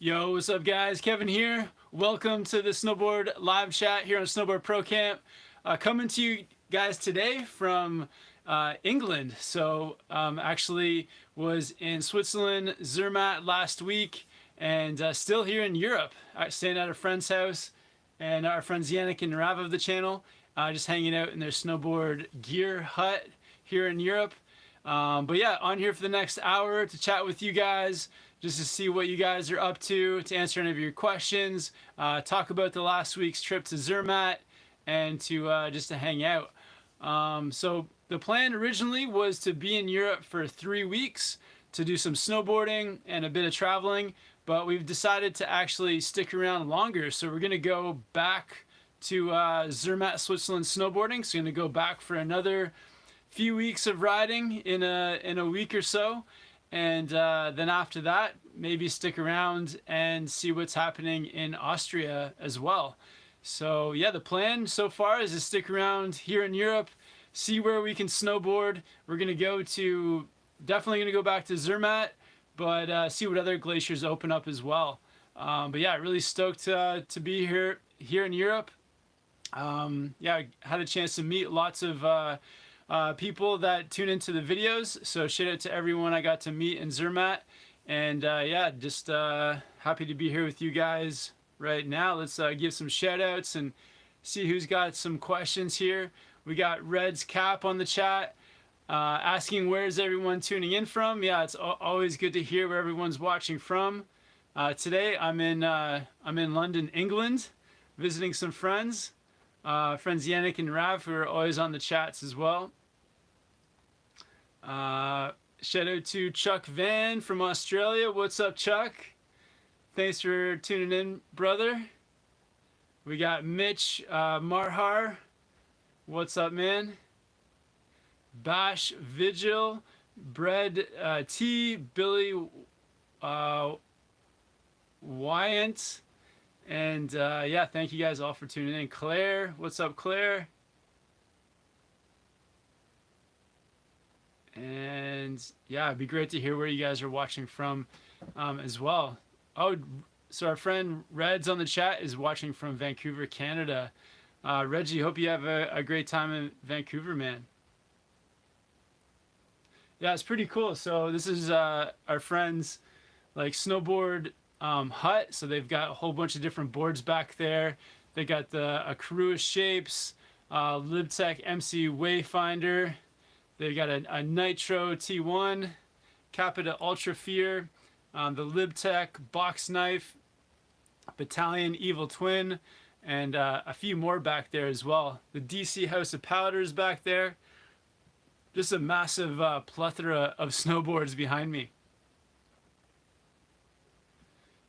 Yo, what's up, guys? Kevin here. Welcome to the Snowboard live chat here on Snowboard Pro Camp. Coming to you guys today from England. Actually was in Switzerland, Zermatt last week, and still here in Europe. Staying at a friend's house, and our friends Yannick and Rav of the channel, just hanging out in their snowboard gear hut here in Europe. But yeah, on here for the next hour to chat with you guys, just to see what you guys are up to answer any of your questions, talk about the last week's trip to Zermatt, and to just to hang out. So the plan originally was to be in Europe for 3 weeks to do some snowboarding and a bit of traveling, but we've decided to actually stick around longer. So we're gonna go back to Zermatt, Switzerland snowboarding. So we're gonna go back for another few weeks of riding in a week or so, and then after that maybe stick around and see what's happening in Austria as well. So yeah, the plan so far is to stick around here in Europe, see where we can snowboard. We're gonna definitely gonna go back to Zermatt, but see what other glaciers open up as well. But yeah, really stoked to be here in Europe. Yeah, I had a chance to meet lots of people that tune into the videos, so shout out to everyone I got to meet in Zermatt, and yeah, just happy to be here with you guys right now. Let's give some shout outs and see who's got some questions here. We got Red's Cap on the chat, asking where's everyone tuning in from. Yeah, it's always good to hear where everyone's watching from. Today I'm in London, England, visiting some friends. Friends Yannick and Rav, who are always on the chats as well. Shout out to Chuck Van from Australia. What's up, Chuck? Thanks for tuning in, brother. We got Mitch Marhar. What's up, man? Bash Vigil, Bread T, Billy Wyant. And yeah, thank you guys all for tuning in. Claire, what's up, Claire? And yeah, it'd be great to hear where you guys are watching from as well. Oh, so our friend Red's on the chat is watching from Vancouver, Canada. Reggie, hope you have a great time in Vancouver, man. Yeah, it's pretty cool. So this is our friends like Snowboard hut. So they've got a whole bunch of different boards back there. They got the Akarua Shapes, Libtech MC Wayfinder. They got a Nitro T1, Capita Ultra Fear, the Libtech Box Knife, Battalion Evil Twin, and a few more back there as well. The DC House of Powders back there. Just a massive plethora of snowboards behind me.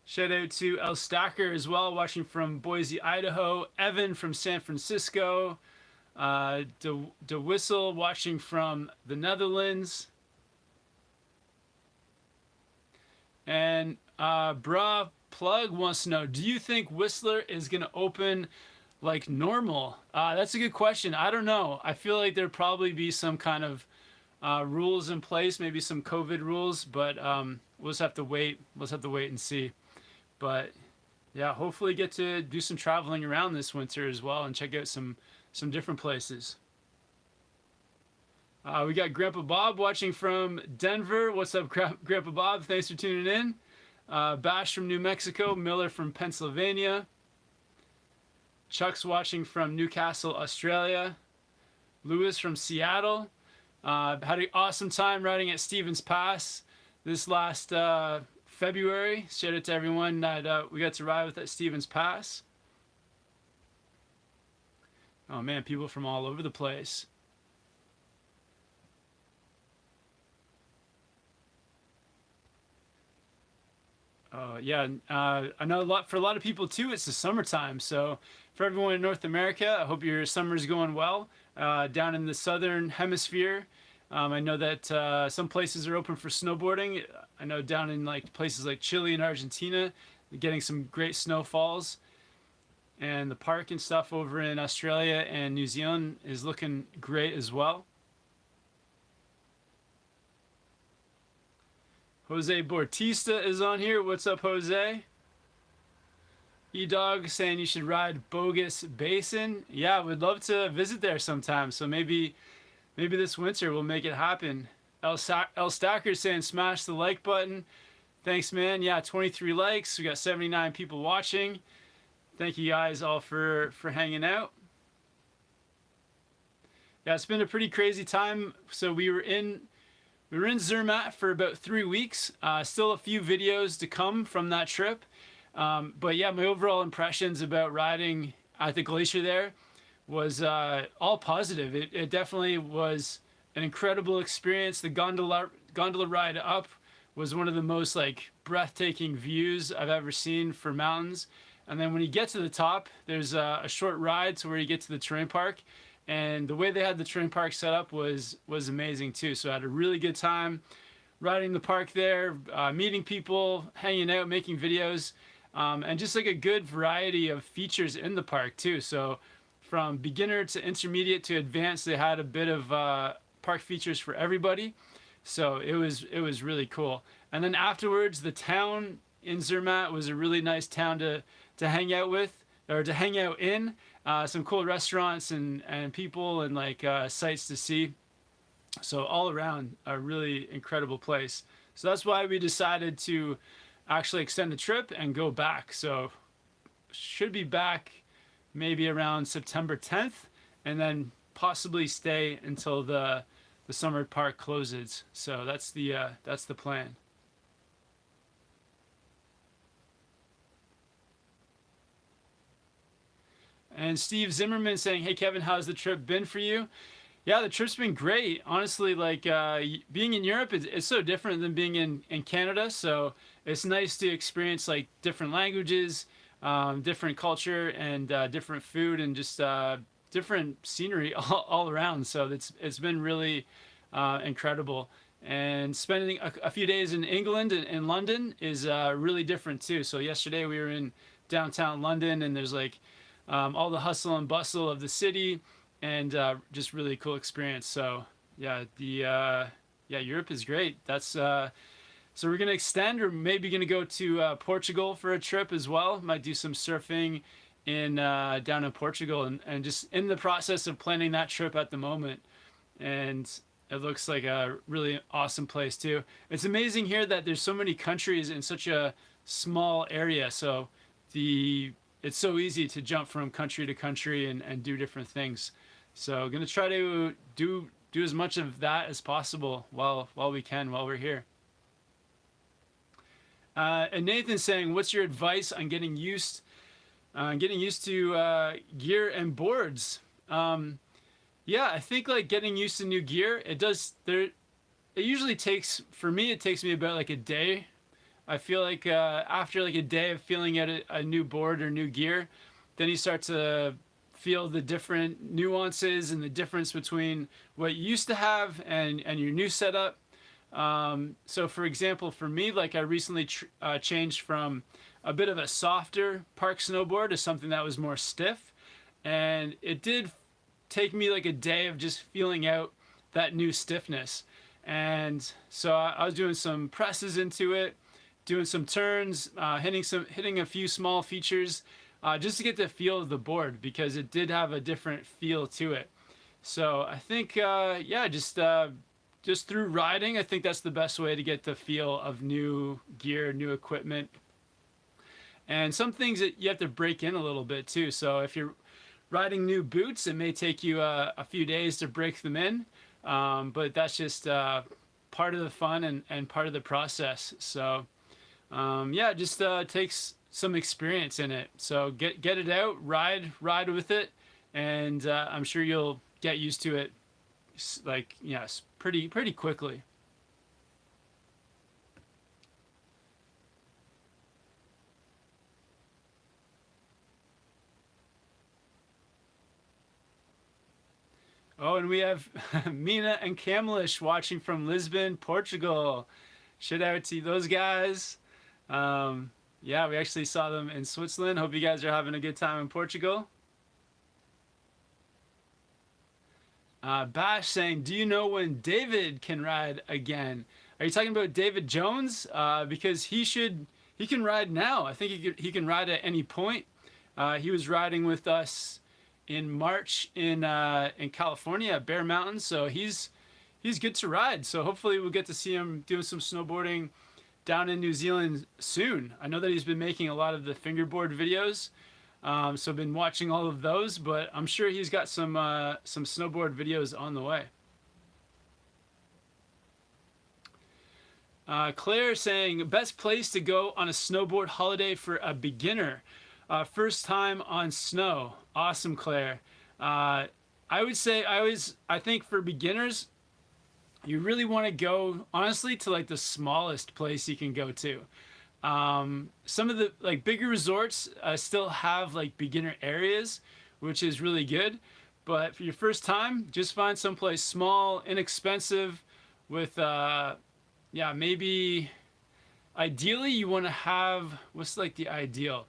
Shout out to El Stacker as well, watching from Boise, Idaho. Evan from San Francisco. De Whistle watching from the Netherlands. And Bra Plug wants to know, do you think Whistler is going to open like normal? That's a good question. I don't know. I feel like there'd probably be some kind of rules in place, maybe some COVID rules, but we'll just have to wait. We'll just have to wait and see. But yeah, hopefully get to do some traveling around this winter as well and check out some different places. We got Grandpa Bob watching from Denver. What's up, Grandpa Bob? Thanks for tuning in. Bash from New Mexico. Miller from Pennsylvania. Chuck's watching from Newcastle, Australia. Lewis from Seattle. Had an awesome time riding at Stevens Pass this last February. Shout out to everyone that we got to ride with at Stevens Pass. Oh man, people from all over the place. Yeah, I know for a lot of people too, it's the summertime. So for everyone in North America, I hope your summer's going well. Down in the southern hemisphere, I know that some places are open for snowboarding. I know down in like places like Chile and Argentina, getting some great snowfalls. And the park and stuff over in Australia and New Zealand is looking great as well. Jose Bautista is on here. What's up, Jose? E-Dog saying you should ride Bogus Basin. Yeah, we'd love to visit there sometime. So maybe this winter we'll make it happen. El Stacker saying smash the like button. Thanks, man. Yeah, 23 likes. We got 79 people watching. Thank you guys all for hanging out. Yeah, it's been a pretty crazy time. So we were in Zermatt for about 3 weeks. Still a few videos to come from that trip. But yeah, my overall impressions about riding at the glacier there was all positive. It definitely was an incredible experience. The gondola ride up was one of the most like breathtaking views I've ever seen for mountains. And then when you get to the top, there's a short ride to where you get to the terrain park, and the way they had the terrain park set up was amazing too. So I had a really good time riding the park there, meeting people, hanging out, making videos, and just like a good variety of features in the park too. So from beginner to intermediate to advanced, they had a bit of park features for everybody. So it was really cool. And then afterwards, the town in Zermatt was a really nice town to hang out with, or to hang out in. Some cool restaurants and people and like sights to see. So all around a really incredible place. So that's why we decided to actually extend the trip and go back. So should be back maybe around September 10th, and then possibly stay until the summer park closes. So that's the plan. And Steve Zimmerman saying, "Hey Kevin, how's the trip been for you?" Yeah, the trip's been great. Honestly, like being in Europe, it's so different than being in Canada. So it's nice to experience like different languages, different culture, and different food, and just different scenery all around. So it's been really incredible. And spending a few days in England and in London is really different too. So yesterday we were in downtown London, and there's like all the hustle and bustle of the city, and just really cool experience. So yeah, yeah, Europe is great. So we're gonna extend, or maybe gonna go to Portugal for a trip as well. Might do some surfing in down in Portugal, and just in the process of planning that trip at the moment. And it looks like a really awesome place too. It's amazing here that there's so many countries in such a small area. So it's so easy to jump from country to country and do different things. So gonna try to do as much of that as possible while we can, while we're here. And Nathan's saying, "What's your advice on getting used to gear and boards?" Yeah, I think like getting used to new gear, it does there. It usually takes, for me, it takes me about like a day. I feel like after like a day of feeling at a new board or new gear, then you start to feel the different nuances and the difference between what you used to have and your new setup. So for example, for me, like I recently changed from a bit of a softer park snowboard to something that was more stiff, and it did take me like a day of just feeling out that new stiffness. And so I was doing some presses into it, doing some turns, hitting a few small features, just to get the feel of the board, because it did have a different feel to it. So I think yeah, just through riding, I think that's the best way to get the feel of new gear, new equipment. And some things that you have to break in a little bit too. So if you're riding new boots, it may take you a few days to break them in, but that's just part of the fun and part of the process. So yeah, just takes some experience in it. So get it out, ride with it, and I'm sure you'll get used to it, like yes, pretty quickly. Oh, and we have Mina and Kamlish watching from Lisbon, Portugal. Shout out to those guys. Yeah, we actually saw them in Switzerland. Hope you guys are having a good time in Portugal. Bash saying, "Do you know when David can ride again?" Are you talking about David Jones? Because he can ride now. I think he can ride at any point. He was riding with us in March in California at Bear Mountain, so he's good to ride. So hopefully we'll get to see him doing some snowboarding down in New Zealand soon. I know that he's been making a lot of the fingerboard videos, so I've been watching all of those, but I'm sure he's got some snowboard videos on the way. Claire saying, best place to go on a snowboard holiday for a beginner. First time on snow. Awesome, Claire. I would say, I think for beginners, you really want to go, honestly, to like the smallest place you can go to. Some of the like bigger resorts still have like beginner areas, which is really good. But for your first time, just find someplace small, inexpensive, with yeah, maybe ideally you want to have, what's like the ideal?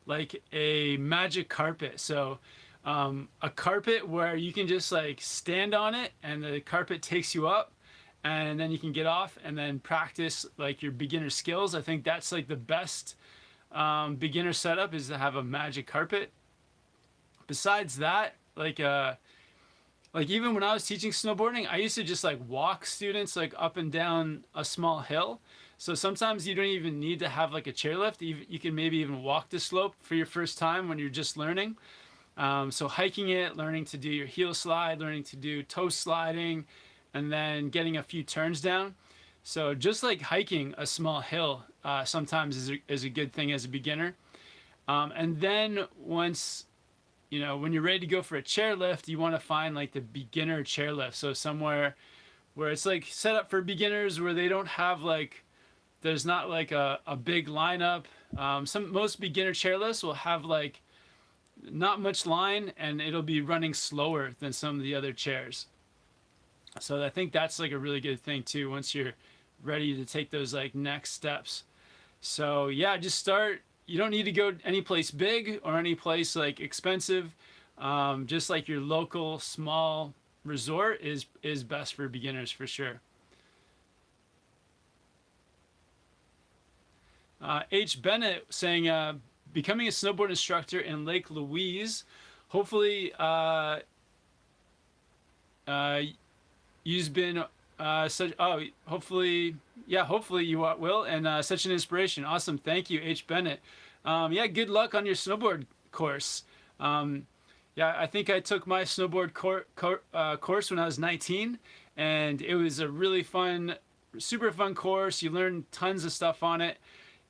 Like a magic carpet. So a carpet where you can just like stand on it and the carpet takes you up, and then you can get off and then practice like your beginner skills. I think that's like the best beginner setup, is to have a magic carpet. Besides that, like even when I was teaching snowboarding, I used to just like walk students like up and down a small hill. So sometimes you don't even need to have like a chairlift. You can maybe even walk the slope for your first time when you're just learning. So hiking it, learning to do your heel slide, learning to do toe sliding, and then getting a few turns down. So just like hiking a small hill sometimes is a good thing as a beginner. And then once, you know, when you're ready to go for a chairlift, you want to find like the beginner chairlift. So somewhere where it's like set up for beginners, where they don't have like, there's not like a big lineup. Most beginner chairlifts will have like not much line, and it'll be running slower than some of the other chairs. So I think that's like a really good thing too, once you're ready to take those like next steps. So yeah, just start. You don't need to go any place big or any place like expensive. Just like your local small resort is best for beginners for sure. H. Bennett saying, becoming a snowboard instructor in Lake Louise. Hopefully, you've been such. Oh, hopefully, yeah, hopefully you will, and such an inspiration. Awesome, thank you, H. Bennett. Yeah, good luck on your snowboard course. Yeah, I think I took my snowboard course when I was 19, and it was a really fun, super fun course. You learn tons of stuff on it.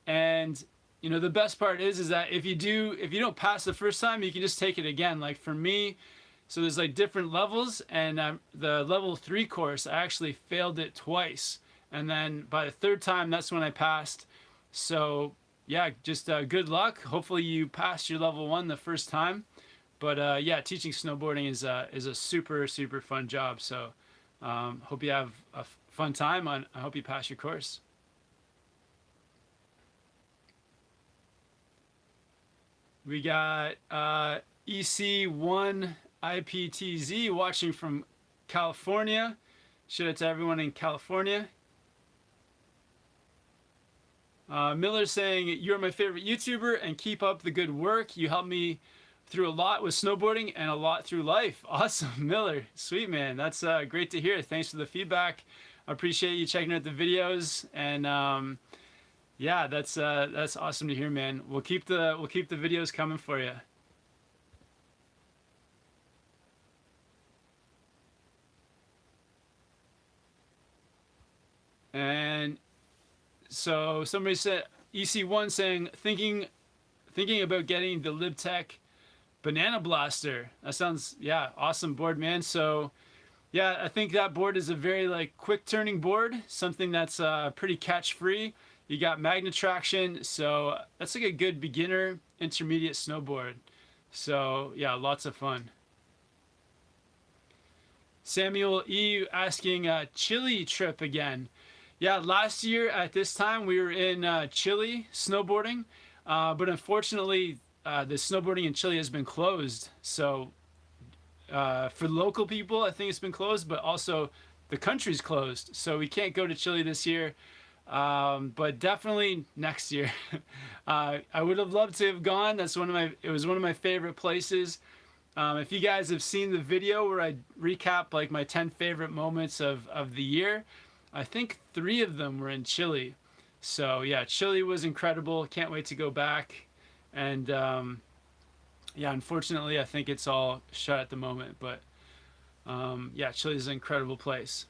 And you know, the best part is that if you don't pass the first time, you can just take it again. Like for me, so there's like different levels, and the level 3 course, I actually failed it twice, and then by the third time, that's when I passed. So yeah, just good luck. Hopefully you passed your level 1 the first time. But yeah, teaching snowboarding is a super fun job. So hope you have a fun time. I hope you pass your course. We got EC1 IPTZ watching from California. Shout out to everyone in California. Miller saying, you're my favorite YouTuber and keep up the good work. You helped me through a lot with snowboarding and a lot through life. Awesome, Miller. Sweet, man. That's great to hear. Thanks for the feedback. I appreciate you checking out the videos, and yeah, that's awesome to hear, man. We'll keep the videos coming for you. And so somebody said, EC1 saying, thinking about getting the Libtech Banana Blaster. That sounds, yeah, awesome board, man. So yeah, I think that board is a very like quick turning board, something that's pretty catch free. You got magnet traction, so that's like a good beginner intermediate snowboard. So yeah, lots of fun. Samuel E asking, Chile trip again. Yeah, last year at this time we were in Chile snowboarding, but unfortunately the snowboarding in Chile has been closed. So for local people, I think it's been closed, but also the country's closed. So we can't go to Chile this year. But definitely next year. I would have loved to have gone. It was one of my favorite places. If you guys have seen the video where I recap like my 10 favorite moments of the year, I think 3 of them were in Chile. So yeah, Chile was incredible. Can't wait to go back. And yeah, unfortunately, I think it's all shut at the moment. But yeah, Chile is an incredible place.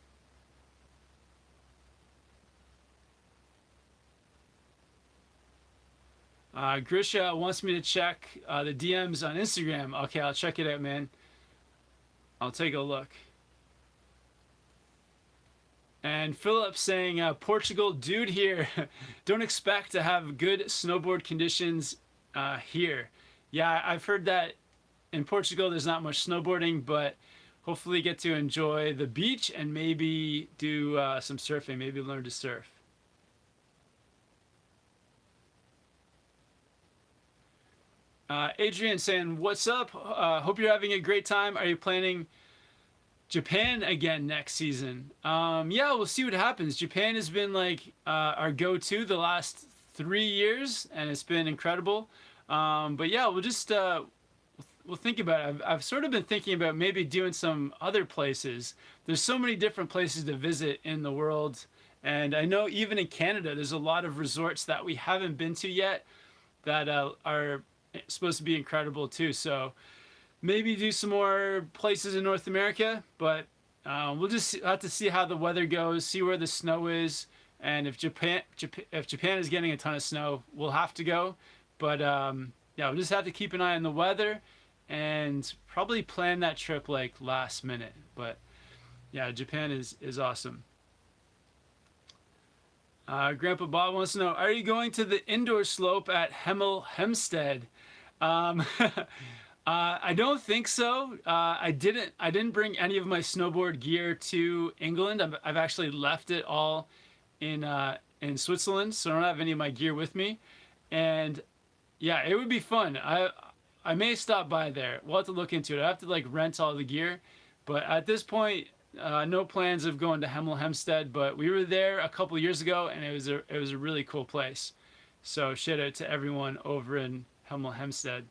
Grisha wants me to check the DMs on Instagram. Okay, I'll check it out, man. I'll take a look. And Philip saying, Portugal, dude, here. Don't expect to have good snowboard conditions here. Yeah, I've heard that in Portugal there's not much snowboarding, but hopefully get to enjoy the beach and maybe do some surfing, maybe learn to surf. Adrian saying, what's up? Hope you're having a great time. Are you planning Japan again next season? Yeah, we'll see what happens. Japan has been like our go-to the last 3 years, and it's been incredible. But yeah, we'll think about it. I've sort of been thinking about maybe doing some other places. There's so many different places to visit in the world, and I know even in Canada, there's a lot of resorts that we haven't been to yet that are supposed to be incredible too. So maybe do some more places in North America, but we'll just have to see how the weather goes, see where the snow is, and if Japan is getting a ton of snow, we'll have to go. But yeah, we'll just have to keep an eye on the weather and probably plan that trip like last minute. But yeah, Japan is awesome. Grandpa Bob wants to know: are you going to the indoor slope at Hemel Hempstead? Um, I don't think so. I didn't bring any of my snowboard gear to England. I've actually left it all in Switzerland, so I don't have any of my gear with me. And yeah, it would be fun. I may stop by there. We'll have to look into it. I have to like rent all the gear, but at this point, no plans of going to Hemel Hempstead. But we were there a couple years ago, and it was a really cool place. So shout out to everyone over in Hemel Hempstead.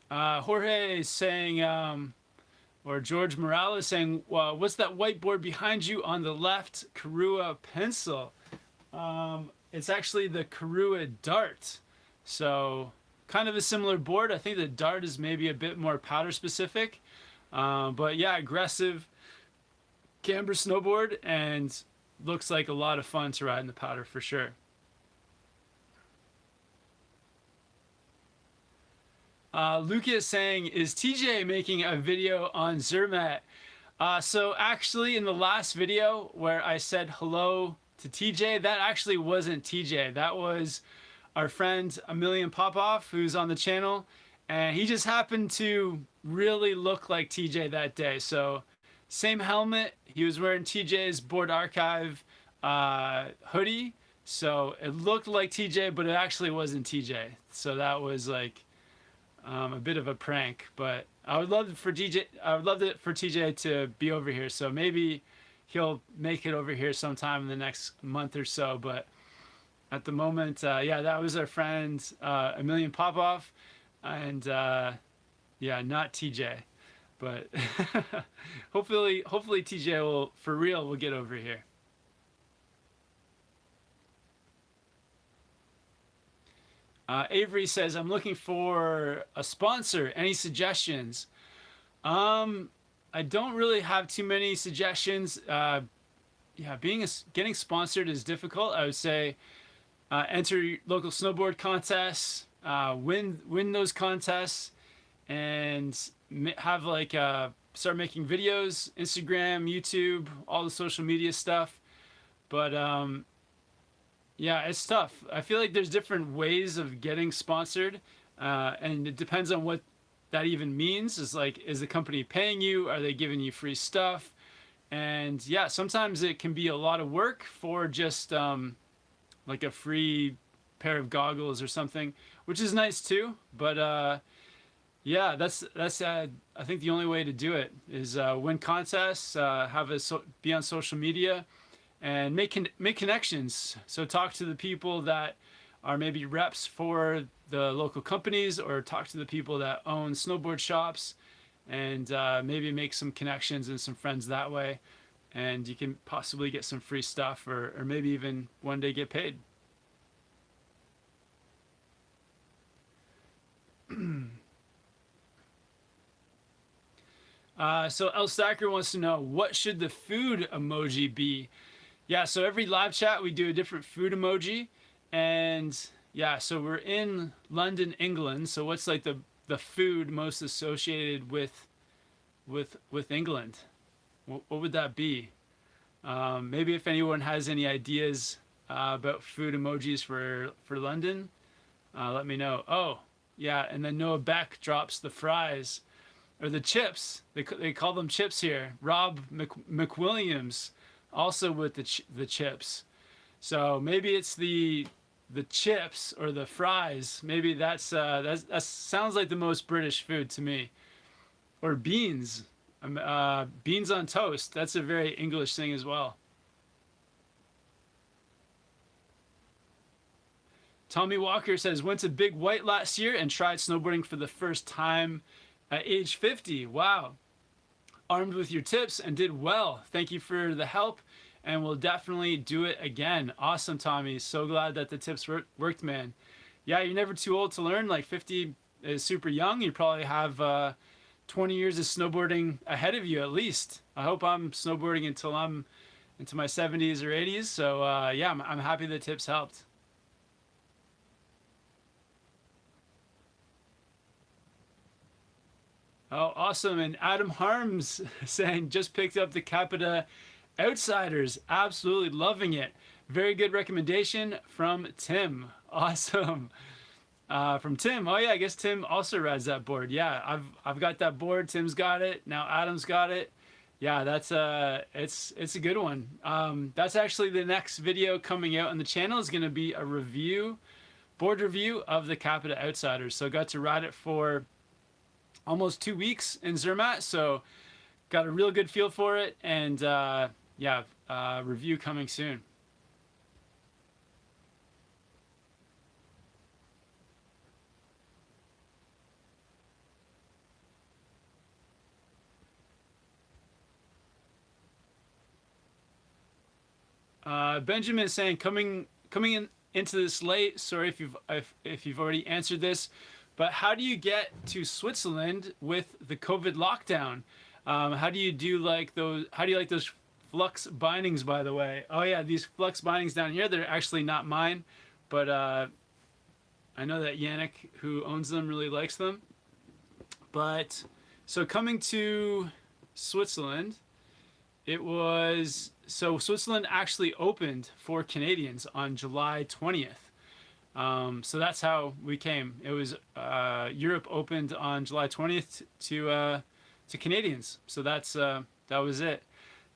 Jorge is saying, or George Morales saying, what's that whiteboard behind you on the left? Karua pencil. It's actually the Karua Dart. So kind of a similar board. I think the Dart is maybe a bit more powder specific. But yeah, aggressive camber snowboard and looks like a lot of fun to ride in the powder for sure. Lucas is saying, is TJ making a video on Zermatt? So actually in the last video where I said hello to TJ, that actually wasn't TJ. That was our friend Emilian Popoff, who's on the channel. And he just happened to really look like TJ that day. So same helmet. He was wearing TJ's Board Archive hoodie. So it looked like TJ, but it actually wasn't TJ. So that was like a bit of a prank, but I would love for DJ. I would love it for TJ to be over here. So maybe he'll make it over here sometime in the next month or so. But at the moment, yeah, that was our friend Emilian Popoff, and yeah, not TJ. But hopefully TJ will for real will get over here. Avery says, I'm looking for a sponsor. Any suggestions? I don't really have too many suggestions. Yeah, getting sponsored is difficult. I would say enter local snowboard contests, win those contests, and have like start making videos, Instagram, YouTube, all the social media stuff. But yeah, it's tough. I feel like there's different ways of getting sponsored, and it depends on what that even means. Is like, is the company paying you? Are they giving you free stuff? And yeah, sometimes it can be a lot of work for just like a free pair of goggles or something. which is nice too. But yeah, that's I think the only way to do it is win contests, be on social media, and make connections. So talk to the people that are maybe reps for the local companies, or talk to the people that own snowboard shops, and maybe make some connections and some friends that way. And you can possibly get some free stuff, or maybe even one day get paid. So El Stacker wants to know, what should the food emoji be? Yeah, so every live chat we do a different food emoji, and yeah, so we're in London, England. So what's like the food most associated with England? What would that be? Maybe if anyone has any ideas about food emojis for London, let me know. Oh, yeah, and then Noah Beck drops the fries or the chips. They call them chips here. Rob McWilliams also with the chips. So maybe it's the chips or the fries. Maybe that sounds like the most British food to me. Or beans. Beans on toast. That's a very English thing as well. Tommy Walker says, went to Big White last year and tried snowboarding for the first time at age 50. Wow. Armed with your tips and did well. Thank you for the help, and we'll definitely do it again. Awesome, Tommy. So glad that the tips worked, man. Yeah, you're never too old to learn. Like 50 is super young. You probably have 20 years of snowboarding ahead of you at least. I hope I'm snowboarding until I'm into my 70s or 80s. So yeah, I'm happy the tips helped. Oh, awesome. And Adam Harms saying, just picked up the Capita Outsiders. Absolutely loving it. Very good recommendation from Tim. Awesome. From Tim. Oh yeah, I guess Tim also rides that board. Yeah, I've got that board. Tim's got it. Now Adam's got it. Yeah, that's it's a good one. That's actually the next video coming out on the channel is going to be a board review of the Capita Outsiders. So got to ride it for almost 2 weeks in Zermatt, so got a real good feel for it, and yeah, review coming soon. Benjamin is saying, coming into this late. Sorry if you've already answered this, but how do you get to Switzerland with the COVID lockdown? How do you do like those? How do you like those flux bindings? By the way, oh yeah, these flux bindings down here, they're actually not mine, but I know that Yannick, who owns them, really likes them. But so coming to Switzerland, Switzerland actually opened for Canadians on July 20th. So that's how we came. It was Europe opened on July 20th to Canadians. So that was it,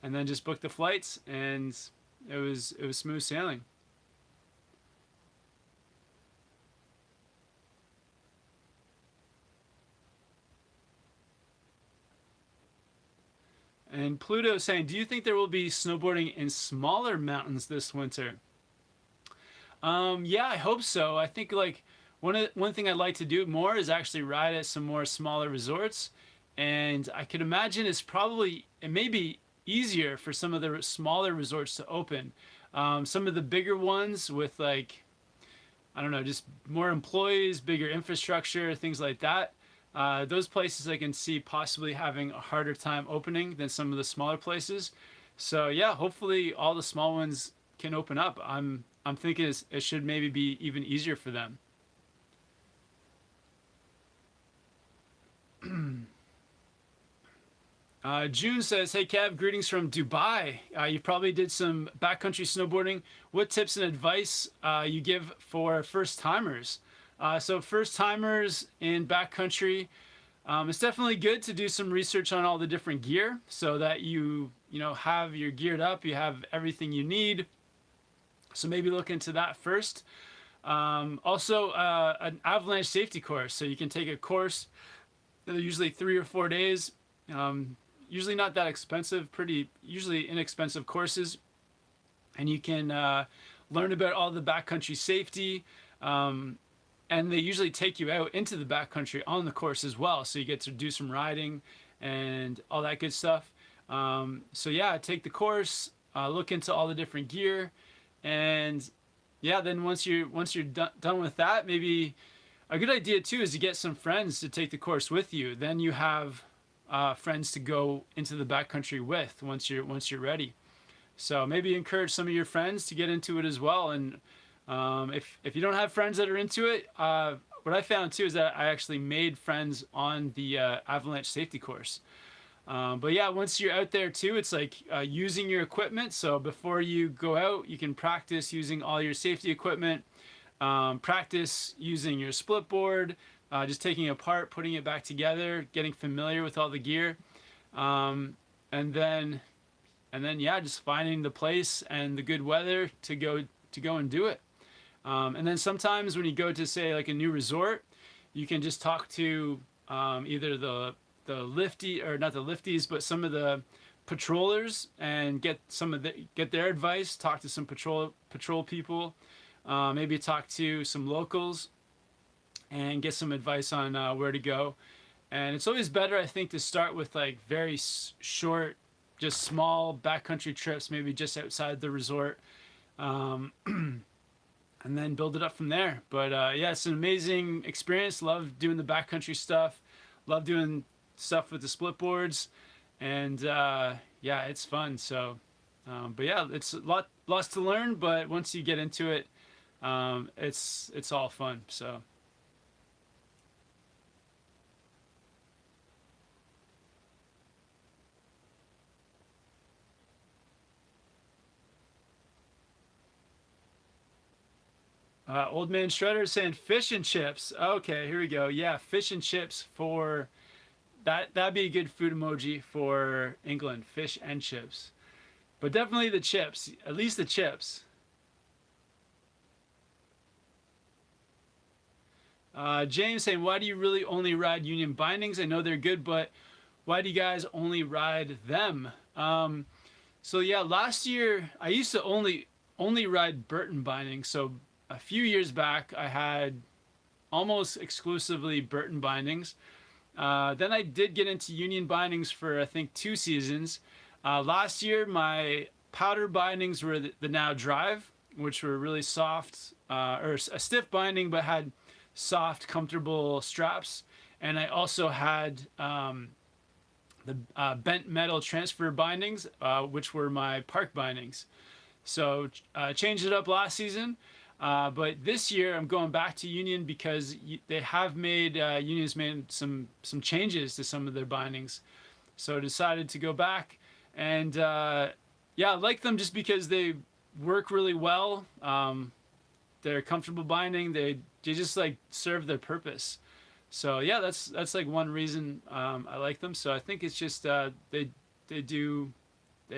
and then just booked the flights, and it was smooth sailing. And Pluto is saying, do you think there will be snowboarding in smaller mountains this winter? Yeah, I hope so. I think like one thing I'd like to do more is actually ride at some more smaller resorts, and I could imagine it may be easier for some of the smaller resorts to open. Some of the bigger ones with like, I don't know, just more employees, bigger infrastructure, things like that. Those places I can see possibly having a harder time opening than some of the smaller places. So yeah, hopefully all the small ones can open up. I'm thinking it should maybe be even easier for them. June says, hey Kev, greetings from Dubai. You probably did some backcountry snowboarding. What tips and advice you give for first timers? So first timers in backcountry, it's definitely good to do some research on all the different gear so that you're geared up, you have everything you need. So maybe look into that first. Also, an avalanche safety course. So you can take a course. They're usually 3 or 4 days. Usually not that expensive. Pretty usually inexpensive courses, and you can learn about all the backcountry safety. And they usually take you out into the backcountry on the course as well, so you get to do some riding and all that good stuff. So yeah, take the course, look into all the different gear, and yeah, then once you're done with that, maybe a good idea too is to get some friends to take the course with you. Then you have friends to go into the backcountry with once you're ready. So maybe encourage some of your friends to get into it as well. And if you don't have friends that are into it, what I found too is that I actually made friends on the avalanche safety course. But yeah, once you're out there too, it's like using your equipment. So before you go out, you can practice using all your safety equipment. Practice using your split board, just taking it apart, putting it back together, getting familiar with all the gear, and then yeah, just finding the place and the good weather to go and do it. And then sometimes when you go to say like a new resort, you can just talk to either the lifty or not the lifties, but some of the patrollers and get their advice. Talk to some patrol people, maybe talk to some locals and get some advice on where to go. And it's always better, I think, to start with like very short, just small backcountry trips, maybe just outside the resort, and then build it up from there. But yeah, it's an amazing experience. Love doing the backcountry stuff. Love doing stuff with the split boards, and yeah, it's fun. So, but yeah, it's lots to learn. But once you get into it, it's all fun. So. Old Man Shredder is saying fish and chips. Okay, here we go. Yeah, fish and chips for that. That'd be a good food emoji for England. Fish and chips, but definitely the chips. At least the chips. James saying, why do you really only ride Union bindings? I know they're good, but why do you guys only ride them? So yeah, last year I used to only ride Burton bindings. So a few years back, I had almost exclusively Burton bindings. Then I did get into Union bindings for I think 2 seasons. Last year, my powder bindings were the Now Drive, which were really soft, or a stiff binding, but had soft, comfortable straps. And I also had the bent metal transfer bindings, which were my park bindings. So changed it up last season. But this year I'm going back to Union because they have made Union's made some changes to some of their bindings, so I decided to go back, and yeah, I like them just because they work really well. They're comfortable binding. They just like serve their purpose. So yeah, that's like one reason I like them. So I think it's just they do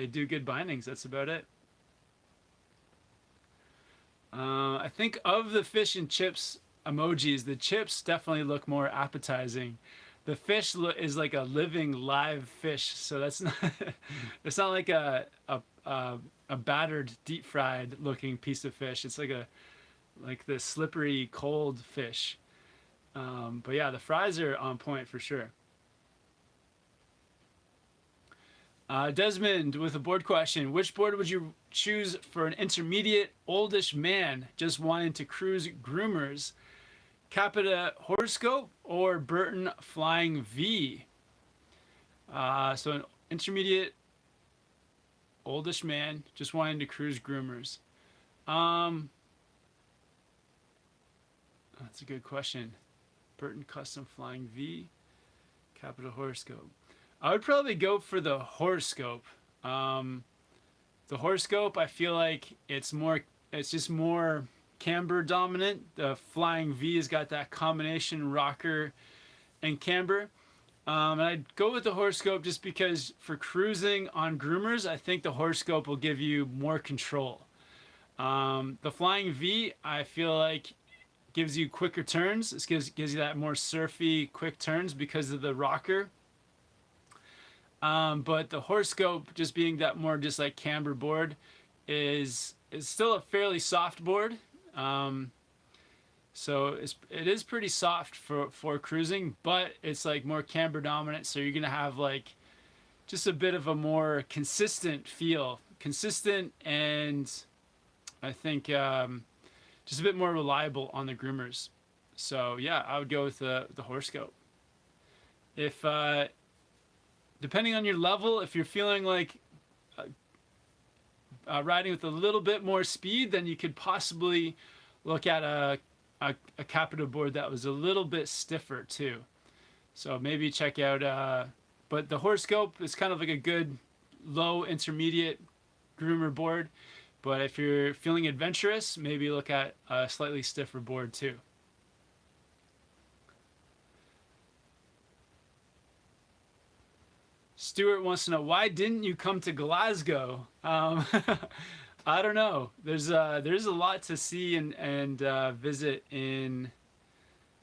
good bindings. That's about it. I think of the fish and chips emojis, the chips definitely look more appetizing. The fish is like a living live fish, so that's not it's not like a battered deep fried looking piece of fish. It's like the slippery cold fish. But yeah, the fries are on point for sure. Desmond with a board question. Which board would you choose for an intermediate oldish man just wanting to cruise groomers? Capita Horoscope or Burton Flying V? So an intermediate oldish man just wanting to cruise groomers. That's a good question. Burton Custom Flying V, Capita Horoscope. I would probably go for the horoscope. The horoscope, I feel like it's just more camber dominant. The Flying V has got that combination rocker and camber. And I'd go with the horoscope just because for cruising on groomers, I think the horoscope will give you more control. The Flying V, I feel like gives you quicker turns. It gives you that more surfy, quick turns because of the rocker. But the Horoscope, just being that more just like camber board, is still a fairly soft board. So it is pretty soft for cruising, but it's like more camber dominant. So you're gonna have like just a bit of a more consistent feel, consistent, and I think just a bit more reliable on the groomers. So yeah, I would go with the Horoscope. If depending on your level, if you're feeling like riding with a little bit more speed, then you could possibly look at a Capita board that was a little bit stiffer too. So maybe check out, but the Horoscope is kind of like a good low intermediate groomer board. But if you're feeling adventurous, maybe look at a slightly stiffer board too. Stuart wants to know, why didn't you come to Glasgow? I don't know. There's a lot to see and visit in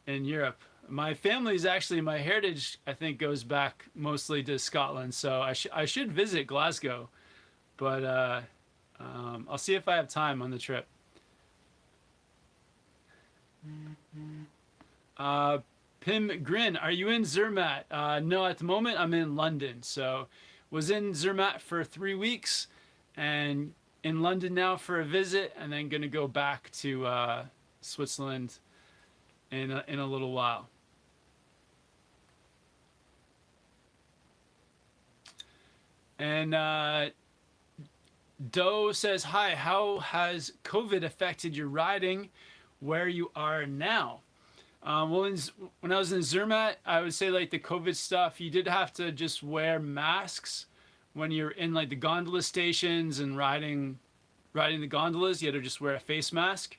Europe. My family's actually, my heritage I think goes back mostly to Scotland, so I should visit Glasgow, but I'll see if I have time on the trip. Pim Grin, are you in Zermatt? No, at the moment I'm in London. So was in Zermatt for 3 weeks and in London now for a visit, and then going to go back to Switzerland in a little while. And Doe says, hi, how has COVID affected your riding where you are now? Well, when I was in Zermatt, I would say like the COVID stuff, you did have to just wear masks when you're in like the gondola stations and riding the gondolas. You had to just wear a face mask.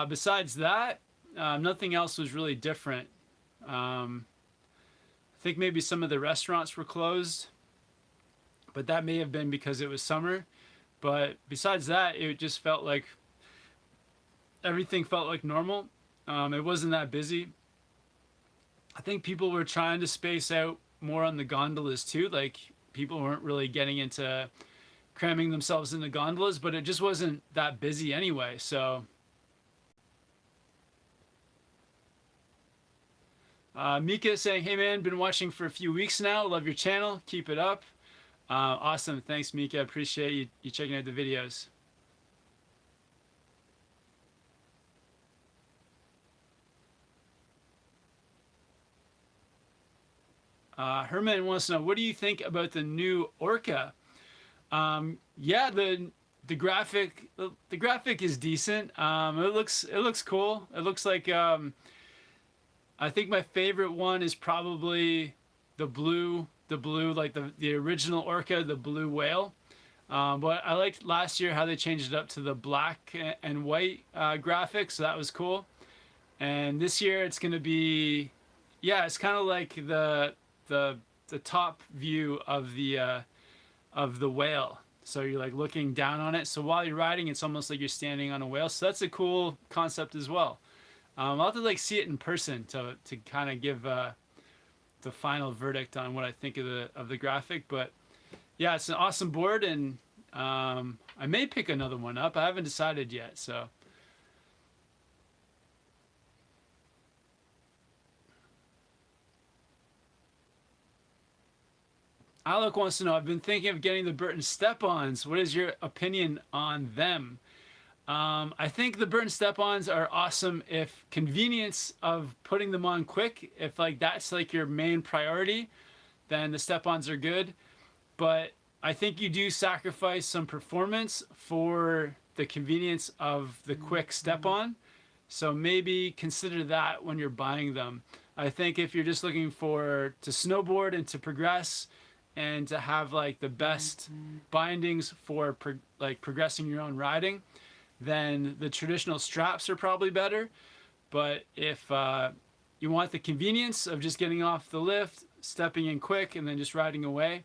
Besides that, nothing else was really different. I think maybe some of the restaurants were closed, but that may have been because it was summer. But besides that, it just felt like everything felt like normal. It wasn't that busy. I think people were trying to space out more on the gondolas too. Like people weren't really getting into cramming themselves in the gondolas, but it just wasn't that busy anyway. So Mika is saying, hey man, been watching for a few weeks now. Love your channel. Keep it up. Awesome. Thanks, Mika. Appreciate you checking out the videos. Herman wants to know, what do you think about the new Orca? Yeah, the graphic is decent. It looks cool. It looks like I think my favorite one is probably the blue like the original Orca, the blue whale. But I liked last year how they changed it up to the black and white graphics, so that was cool. And this year it's gonna be, yeah, it's kind of like the top view of the whale. So you're like looking down on it. So while you're riding, it's almost like you're standing on a whale. So that's a cool concept as well. I'll have to like see it in person to kind of give the final verdict on what I think of the graphic. But yeah, it's an awesome board, and I may pick another one up. I haven't decided yet. So. Alec wants to know, I've been thinking of getting the Burton step-ons. What is your opinion on them? I think the Burton step-ons are awesome if convenience of putting them on quick, if like that's like your main priority, then the step-ons are good. But I think you do sacrifice some performance for the convenience of the quick step-on. So maybe consider that when you're buying them. I think if you're just looking to snowboard and to progress, and to have like the best bindings for progressing your own riding, then the traditional straps are probably better. But if you want the convenience of just getting off the lift, stepping in quick, and then just riding away,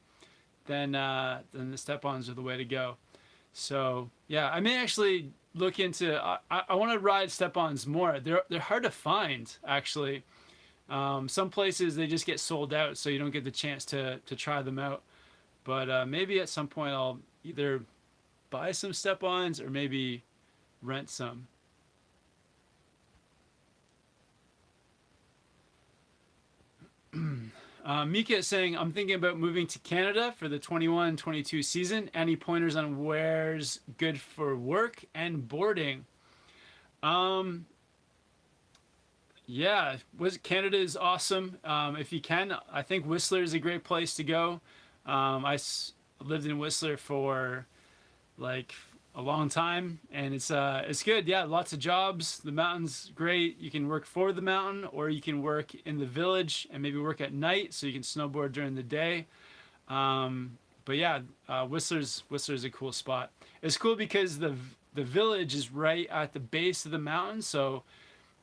then the step-ons are the way to go. So yeah, I may actually look into. I want to ride step-ons more. They're hard to find actually. Some places they just get sold out, so you don't get the chance to try them out. But maybe at some point I'll either buy some step-ons or maybe rent some. Mika is saying, I'm thinking about moving to Canada for the 21-22 season. Any pointers on where's good for work and boarding? Um, yeah, Canada is awesome. If you can, I think Whistler is a great place to go. Lived in Whistler for like a long time, and it's good. Yeah, lots of jobs. The mountain's great. You can work for the mountain, or you can work in the village and maybe work at night, so you can snowboard during the day. But yeah, Whistler's a cool spot. It's cool because the village is right at the base of the mountain, so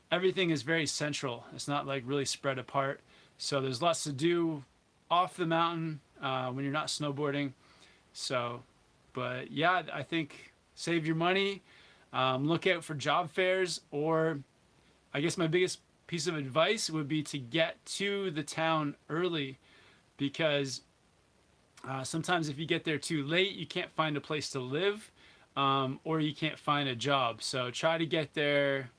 everything is very central. It's not like really spread apart. So there's lots to do off the mountain when you're not snowboarding. So, but yeah, I think save your money, look out for job fairs, or I guess my biggest piece of advice would be to get to the town early because sometimes if you get there too late, you can't find a place to live or you can't find a job. So try to get there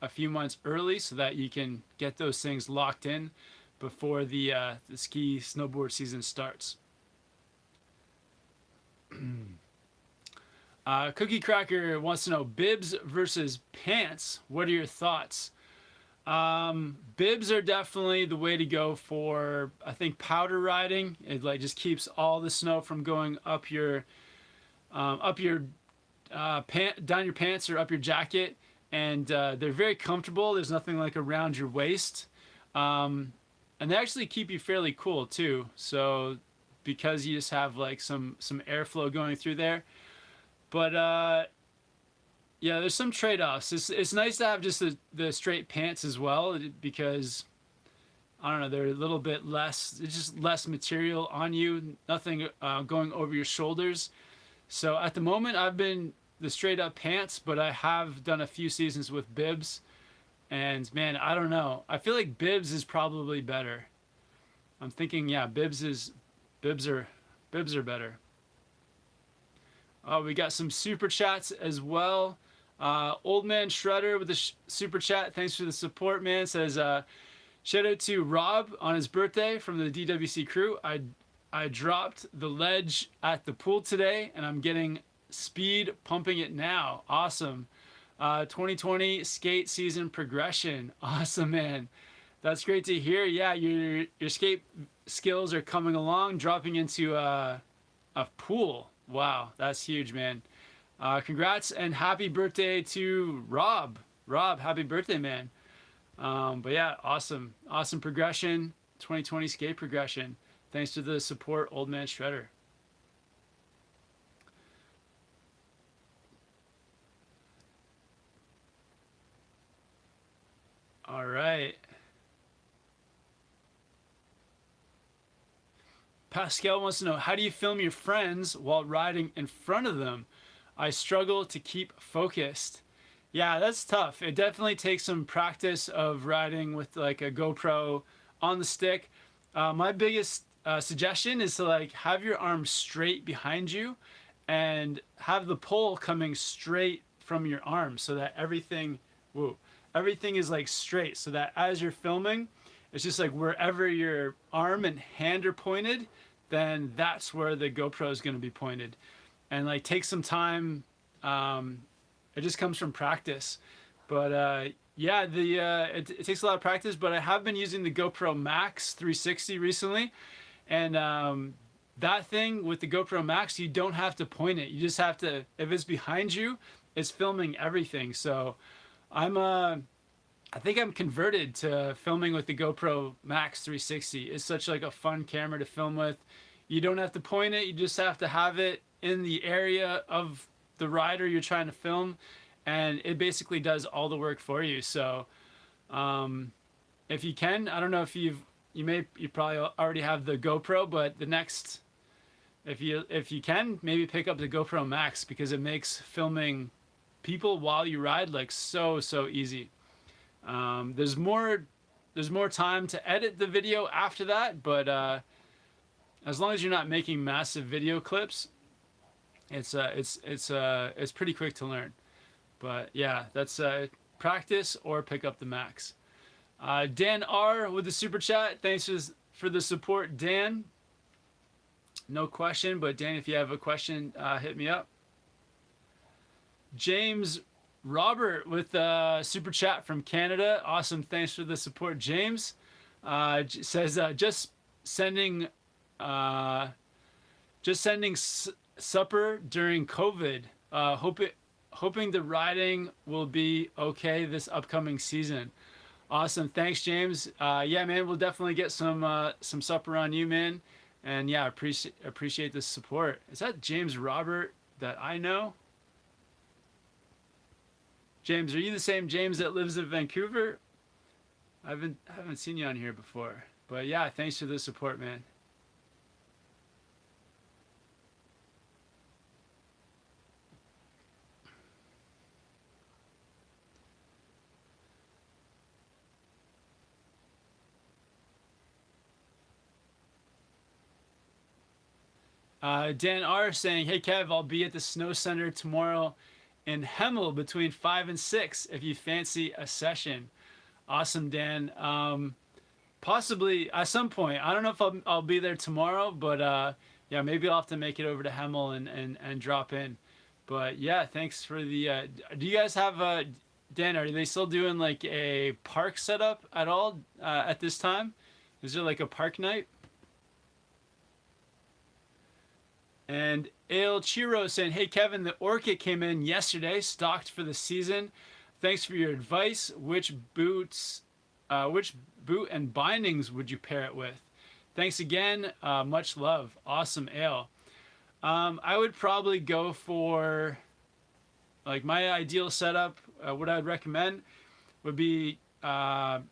a few months early so that you can get those things locked in before the ski snowboard season starts. Cookie Cracker wants to know bibs versus pants. What are your thoughts? Bibs are definitely the way to go for, I think, powder riding. It like just keeps all the snow from going up your down your pants or up your jacket, and they're very comfortable. There's nothing like around your waist, and they actually keep you fairly cool too. So because you just have like some airflow going through there. But yeah, there's some trade-offs. It's nice to have just the straight pants as well because I don't know, they're a little bit less. It's just less material on you, nothing going over your shoulders. So at the moment, I've been the straight-up pants, but I have done a few seasons with bibs, and man, I don't know. I feel like bibs is probably better. I'm thinking, yeah, bibs are bibs are better. We got some super chats as well. Old Man Shredder with the super chat. Thanks for the support, man. Says, shout out to Rob on his birthday from the DWC crew. I dropped the ledge at the pool today, and I'm getting speed pumping it now. Awesome. 2020 skate season progression. Awesome, man. That's great to hear. Yeah, your skate skills are coming along, dropping into a pool. Wow, that's huge, man. Congrats and happy birthday to Rob. Rob, happy birthday, man. But yeah, awesome progression. 2020 skate progression. Thanks to the support, Old Man Shredder. All right. Pascal wants to know, how do you film your friends while riding in front of them? I struggle to keep focused. Yeah, that's tough. It definitely takes some practice of riding with like a GoPro on the stick. My biggest suggestion is to like have your arms straight behind you and have the pole coming straight from your arm so that everything is like straight so that as you're filming, it's just like wherever your arm and hand are pointed, then that's where the GoPro is going to be pointed. And like take some time. It just comes from practice. But yeah, it takes a lot of practice. But I have been using the GoPro Max 360 recently, and that thing with the GoPro Max, you don't have to point it. You just have to. If it's behind you, it's filming everything. So I think I'm converted to filming with the GoPro Max 360. It's such like a fun camera to film with. You don't have to point it. You just have to have it in the area of the rider you're trying to film, and it basically does all the work for you. So if you can, I don't know if you probably already have the GoPro, but the next if you can, maybe pick up the GoPro Max because it makes filming people while you ride like so easy. There's more time to edit the video after that, but as long as you're not making massive video clips, it's pretty quick to learn. But yeah, that's practice or pick up the Max. Dan R with the super chat. Thanks for the support, Dan. No question, but Dan, if you have a question, hit me up. James Robert with super chat from Canada. Awesome. Thanks for the support, James. Says just sending supper during COVID. Hoping the riding will be okay this upcoming season. Awesome. Thanks, James. Yeah, man, we'll definitely get some supper on you, man. And yeah, appreciate the support. Is that James Robert that I know? James, are you the same James that lives in Vancouver? I haven't seen you on here before. But yeah, thanks for the support, man. Dan R saying, "Hey Kev, I'll be at the Snow Center tomorrow in Hemel between 5 and 6 if you fancy a session." Awesome, Dan. Possibly at some point. I don't know if I'll be there tomorrow, but yeah, maybe I'll have to make it over to Hemel and drop in. But yeah, thanks for the. Do you guys have Dan? Are they still doing like a park setup at all at this time? Is there like a park night? And Ale Chiro saying, "Hey Kevin, the Orca came in yesterday, stocked for the season. Thanks for your advice. Which boot and bindings would you pair it with? Thanks again. Much love. Awesome, Ale. I would probably go for like my ideal setup. What I'd recommend would be get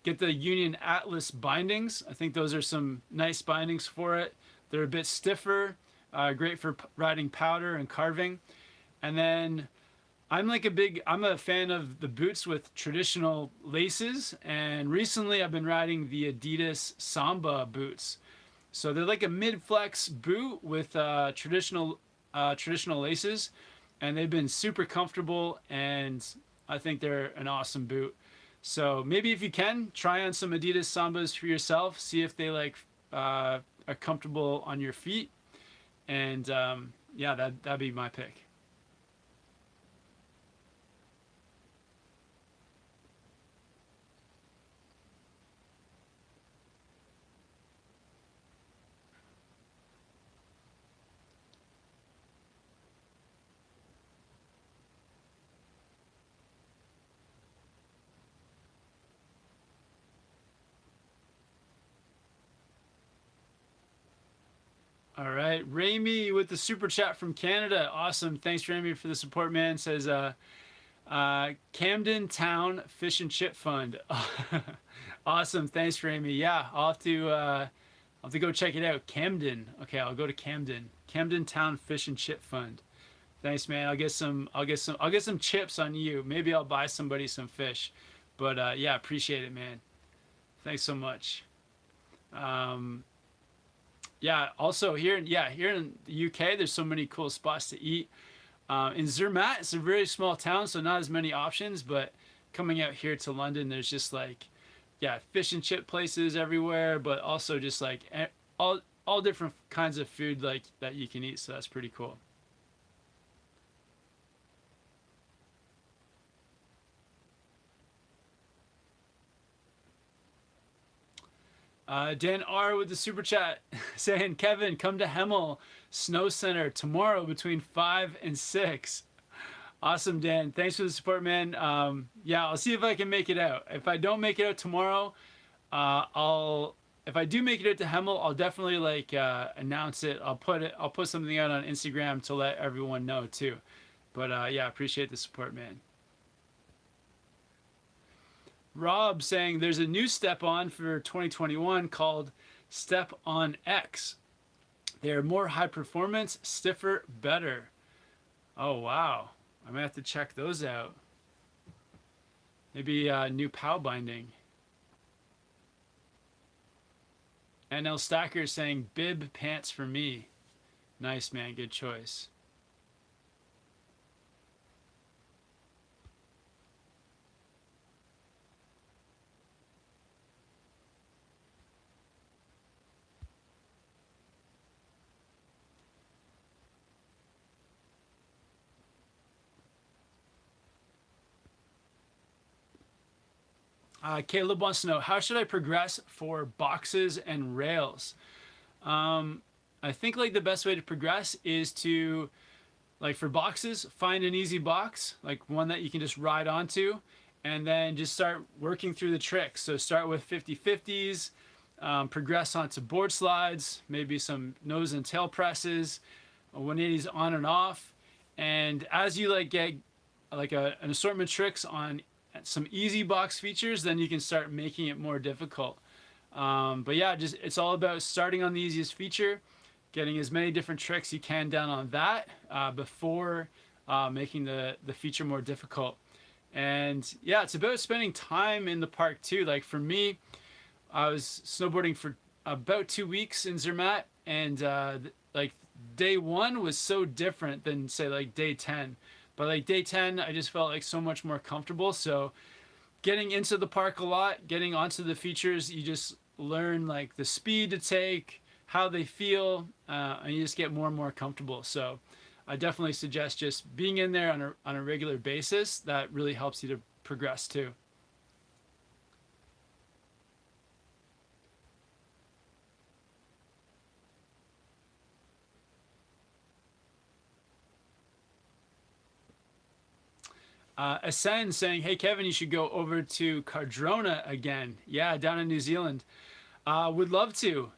the Union Atlas bindings. I think those are some nice bindings for it. They're a bit stiffer, great for riding powder and carving. And then I'm a fan of the boots with traditional laces. And recently I've been riding the Adidas Samba boots. So they're like a mid-flex boot with traditional laces. And they've been super comfortable, and I think they're an awesome boot. So maybe if you can, try on some Adidas Sambas for yourself. See if they are comfortable on your feet, and yeah, that'd be my pick. All right, Ramy with the super chat from Canada. Awesome, thanks Ramy for the support, man. Says Camden Town Fish and Chip Fund. Awesome, thanks Ramy. Yeah, I'll have to go check it out. Camden. Okay, I'll go to Camden. Camden Town Fish and Chip Fund. Thanks, man. I'll get some chips on you. Maybe I'll buy somebody some fish. But yeah, appreciate it, man. Thanks so much. Um, yeah. Also here in the UK, there's so many cool spots to eat. In Zermatt, it's a very small town, so not as many options. But coming out here to London, there's just like, yeah, fish and chip places everywhere, but also just like all different kinds of food like that you can eat. So that's pretty cool. Dan R with the super chat saying, Kevin, come to Hemel Snow Center tomorrow between 5 and 6. Awesome, Dan. Thanks for the support, man. Yeah, I'll see if I can make it out. If I don't make it out tomorrow, if I do make it out to Hemel, I'll definitely announce it. I'll put something out on Instagram to let everyone know too. But yeah, appreciate the support, man. Rob saying there's a new step on for 2021 called Step on X. They're more high performance, stiffer, better. Oh, wow. I might have to check those out. Maybe new POW binding. NL Stacker saying bib pants for me. Nice, man. Good choice. Caleb wants to know, how should I progress for boxes and rails? I think like the best way to progress is to, like for boxes, find an easy box, like one that you can just ride onto, and then just start working through the tricks. So start with 50/50s, progress onto board slides, maybe some nose and tail presses, 180s on and off. And as you like get like an assortment of tricks on some easy box features, then you can start making it more difficult. But yeah, just it's all about starting on the easiest feature, getting as many different tricks you can down on that before making the feature more difficult. And yeah, it's about spending time in the park too. Like for me, I was snowboarding for about 2 weeks in Zermatt, and like day one was so different than say like day 10. But like day 10, I just felt like so much more comfortable. So getting into the park a lot, getting onto the features, you just learn like the speed to take, how they feel, and you just get more and more comfortable. So I definitely suggest just being in there on a regular basis. That really helps you to progress too. Ascend saying, hey Kevin, you should go over to Cardrona again. Yeah, down in New Zealand. Would love to.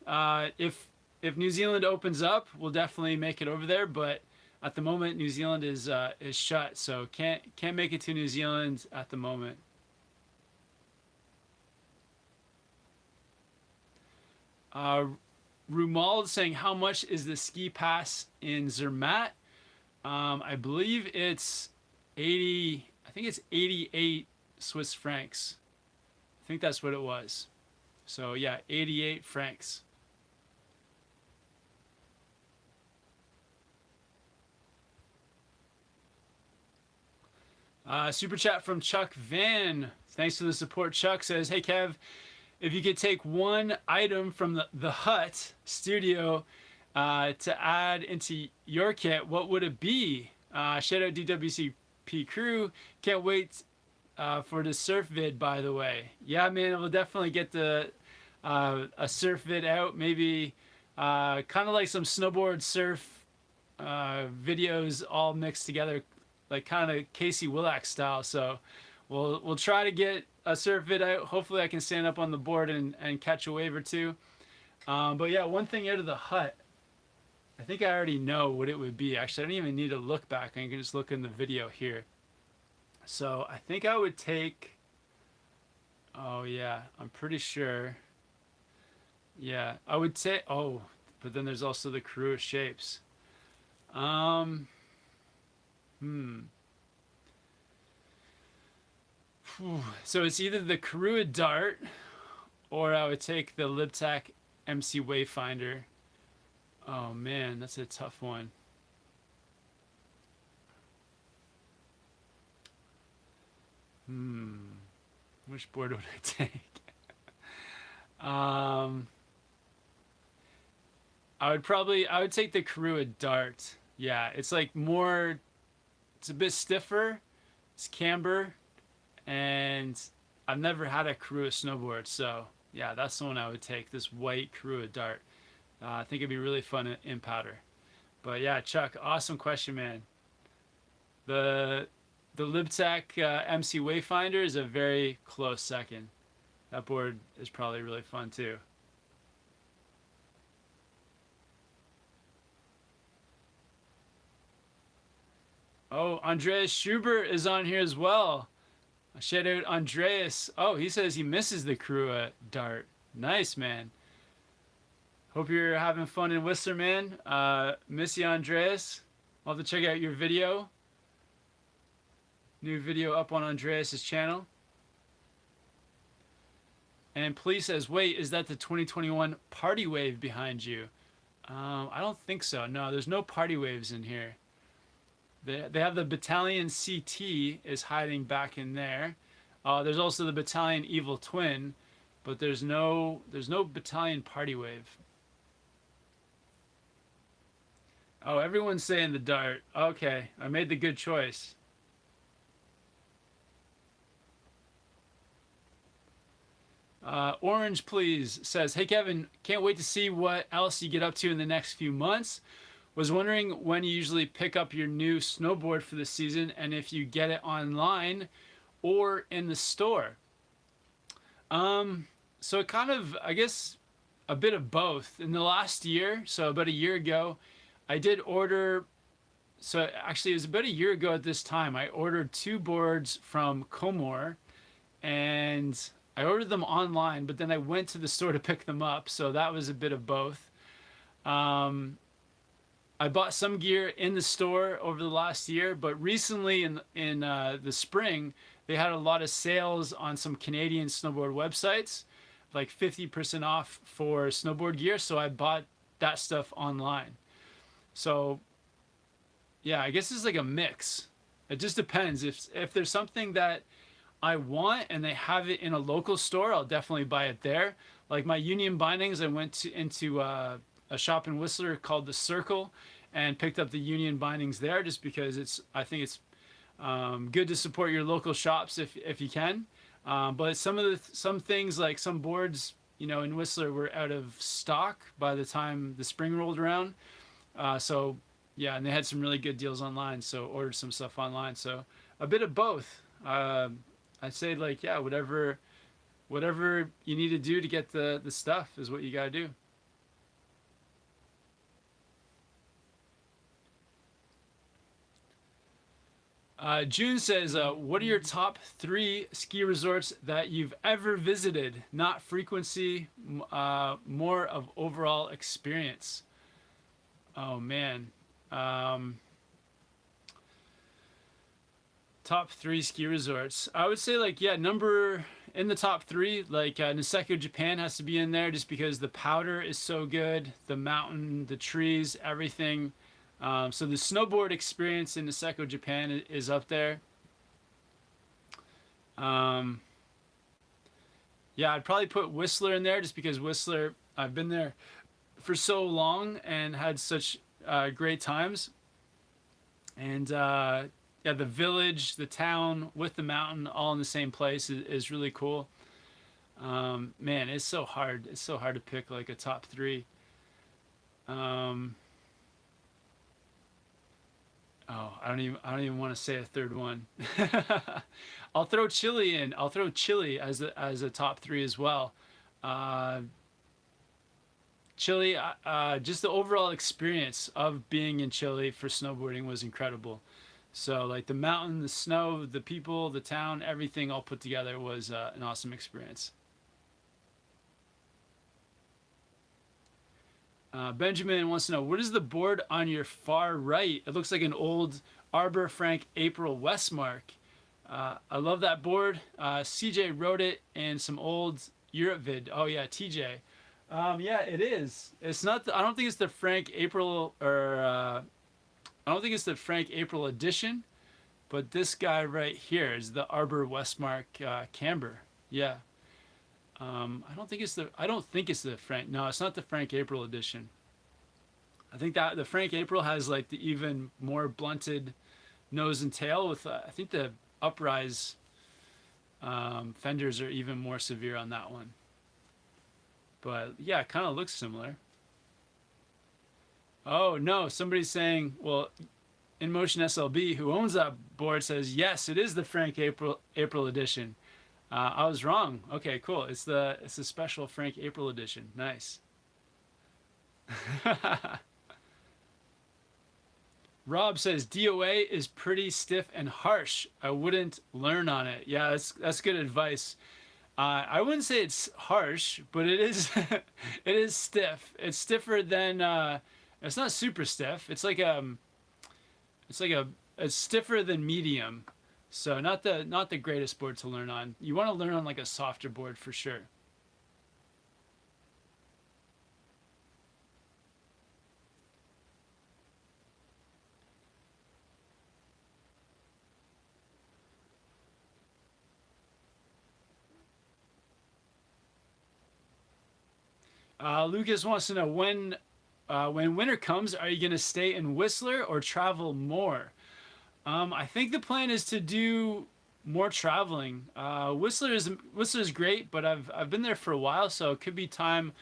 If New Zealand opens up, we'll definitely make it over there. But at the moment, New Zealand is shut, so can't make it to New Zealand at the moment. Uh, Rumald saying, how much is the ski pass in Zermatt? I believe it's 80. I think it's 88 Swiss francs. I think that's what it was. So yeah, 88 francs. Super chat from Chuck Van. Thanks for the support. Chuck says, hey Kev, if you could take one item from the hut studio to add into your kit, what would it be? Shout out DWCP crew. Can't wait for the surf vid, by the way. Yeah, man, we'll definitely get the a surf vid out. Maybe kind of like some snowboard surf videos all mixed together, like kind of Casey Willax style. So we'll try to get a surf vid out. Hopefully I can stand up on the board and catch a wave or two. But yeah, one thing out of the hut, I think I already know what it would be. Actually, I don't even need to look back. I can just look in the video here. So I think I would take, oh yeah, I'm pretty sure. Yeah, I would say, oh, but then there's also the Karua shapes. Um, hmm. So it's either the Karua Dart or I would take the Libtech MC Wayfinder. Oh man, that's a tough one. Which board would I take? um, I would take the Karua Dart. Yeah, it's like more, it's a bit stiffer, it's camber, and I've never had a Karua snowboard, so yeah, that's the one I would take, this white Karua Dart. I think it'd be really fun in powder. But yeah, Chuck, awesome question, man. The the Libtech MC Wayfinder is a very close second. That board is probably really fun too. Oh, Andreas Schubert is on here as well. Shout out Andreas. Oh, he says he misses the Karua Dart. Nice, man. Hope you're having fun in Whistler, man. Miss you, Andreas. I'll have to check out your video. New video up on Andreas's channel. And Plea says, wait, is that the 2021 party wave behind you? I don't think so. No, there's no party waves in here. They have the Battalion CT is hiding back in there. There's also the Battalion Evil Twin, but there's no Battalion Party Wave. Oh, everyone's saying the Dart. Okay, I made the good choice. Orange Please says, hey Kevin, can't wait to see what else you get up to in the next few months. Was wondering when you usually pick up your new snowboard for the season and if you get it online or in the store. So it kind of, I guess, a bit of both. In the last year, so about a year ago, I did order, so actually it was about a year ago at this time, I ordered 2 boards from Comor and I ordered them online, but then I went to the store to pick them up. So that was a bit of both. I bought some gear in the store over the last year, but recently in the spring, they had a lot of sales on some Canadian snowboard websites, like 50% off for snowboard gear. So I bought that stuff online. So yeah, I guess it's like a mix. It just depends. If there's something that I want and they have it in a local store, I'll definitely buy it there. Like my Union bindings, I went into a shop in Whistler called The Circle and picked up the Union bindings there just because I think it's good to support your local shops if you can. But some things like some boards, in Whistler were out of stock by the time the spring rolled around. So yeah, and they had some really good deals online, so ordered some stuff online. So a bit of both. I'd say like, yeah, whatever you need to do to get the stuff is what you gotta do. June says, what are your top 3 ski resorts that you've ever visited? Not frequency, more of overall experience. Oh man. Top 3 ski resorts. I would say like, yeah, in the top 3, like Niseko, Japan has to be in there just because the powder is so good. The mountain, the trees, everything. So the snowboard experience in Niseko, Japan is up there. Yeah, I'd probably put Whistler in there just because Whistler, I've been there for so long and had such great times. And yeah, the village, the town with the mountain all in the same place is really cool. Man, it's so hard. It's so hard to pick like a top 3. Oh, I don't even want to say a third one. I'll throw Chile in. I'll throw Chile as a top 3 as well. Chile, just the overall experience of being in Chile for snowboarding was incredible. So like the mountain, the snow, the people, the town, everything all put together was an awesome experience. Benjamin wants to know, what is the board on your far right? It looks like an old Arbor Frank April Westmark. I love that board. CJ wrote it in some old Europe vid. Oh yeah, TJ. Yeah, it is. It's not. I don't think it's the Frank April I don't think it's the Frank April edition, but this guy right here is the Arbor Westmark Camber. Yeah. I don't think it's the Frank. No, it's not the Frank April edition. I think that the Frank April has like the even more blunted nose and tail with I think the uprise fenders are even more severe on that one. But yeah, it kind of looks similar. Oh no, somebody's saying, well, In Motion SLB, who owns that board, says yes, it is the Frank April edition. I was wrong. Okay, cool. It's the special Frank April edition. Nice. Rob says DOA is pretty stiff and harsh. I wouldn't learn on it. Yeah, that's good advice. I wouldn't say it's harsh, but it is it is stiff. It's stiffer than it's not super stiff. It's like a it's stiffer than medium. So not the greatest board to learn on. You want to learn on like a softer board for sure. Lucas wants to know when winter comes, are you gonna stay in Whistler or travel more? I think the plan is to do more traveling. Whistler is great, but I've been there for a while, so it could be time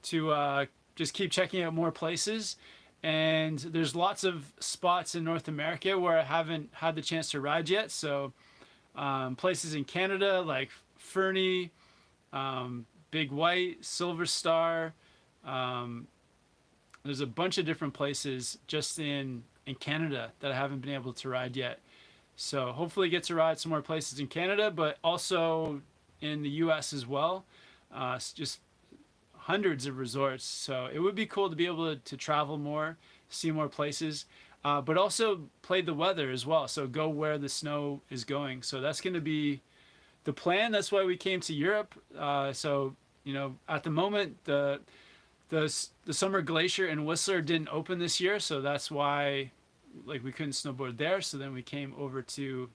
to just keep checking out more places. And there's lots of spots in North America where I haven't had the chance to ride yet. So places in Canada like Fernie, Big White, Silver Star. Um, there's a bunch of different places just in Canada that I haven't been able to ride yet. So hopefully get to ride some more places in Canada, but also in the U.S. as well. It's just hundreds of resorts. So it would be cool to be able to travel more, see more places, but also play the weather as well. So go where the snow is going. So that's going to be the plan. That's why we came to Europe. So you know, at the moment, the summer glacier in Whistler didn't open this year, so that's why like we couldn't snowboard there. So then we came over to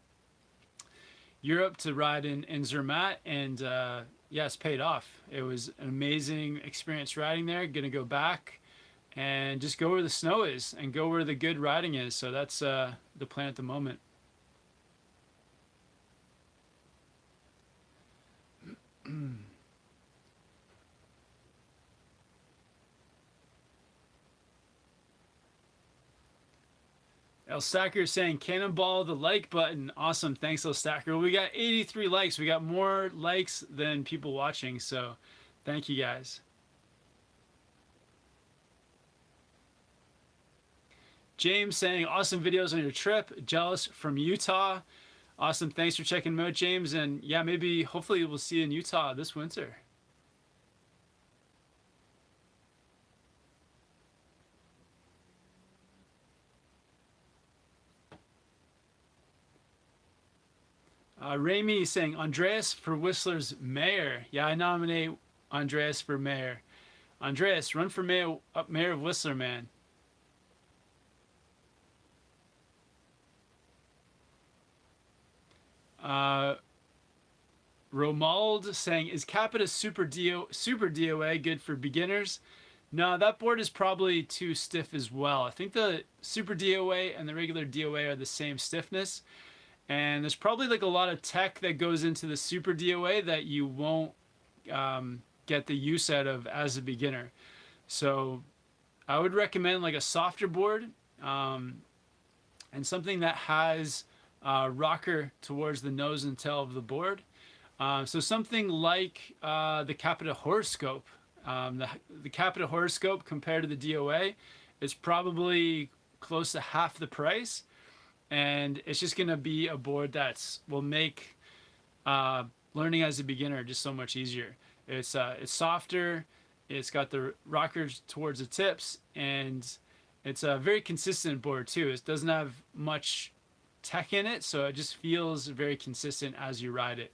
Europe to ride in Zermatt, and yeah, it's paid off. It was an amazing experience riding there. Gonna go back and just go where the snow is and go where the good riding is. So that's the plan at the moment. El Stacker is saying cannonball the like button. Awesome. Thanks, El Stacker. We got 83 likes. We got more likes than people watching. So thank you guys. James saying awesome videos on your trip. Jealous from Utah. Awesome. Thanks for checking them out, James. And yeah, maybe hopefully we'll see you in Utah this winter. Rami saying Andreas for Whistler's mayor. Yeah, I nominate Andreas for mayor. Andreas, run for mayor, mayor of Whistler, man. Uh, Romuald saying, is Capita Super DOA good for beginners? No, that board is probably too stiff as well. I think the Super DOA and the regular DOA are the same stiffness. And there's probably like a lot of tech that goes into the Super DOA that you won't get the use out of as a beginner. So I would recommend like a softer board and something that has rocker towards the nose and tail of the board. So something like the Capita Horoscope. The Capita Horoscope compared to the DOA is probably close to half the price, and it's just gonna be a board that's will make learning as a beginner just so much easier. It's softer, it's got the rockers towards the tips, and it's a very consistent board too. It doesn't have much tech in it, so it just feels very consistent as you ride it.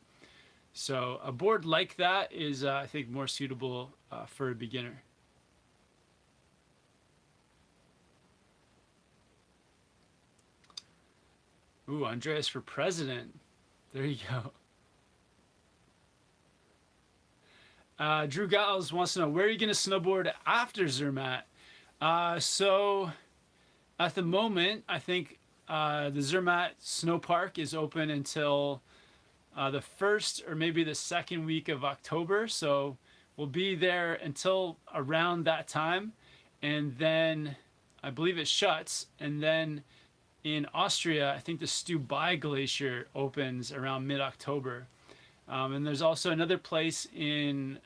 So a board like that is, I think, more suitable for a beginner. Ooh, Andreas for president. There you go. Drew Giles wants to know, where are you going to snowboard after Zermatt? So at the moment, I think the Zermatt Snow Park is open until the first or maybe the second week of October. So we'll be there until around that time. And then I believe it shuts. And then in Austria, I think the Stubai Glacier opens around mid-October. And there's also another place in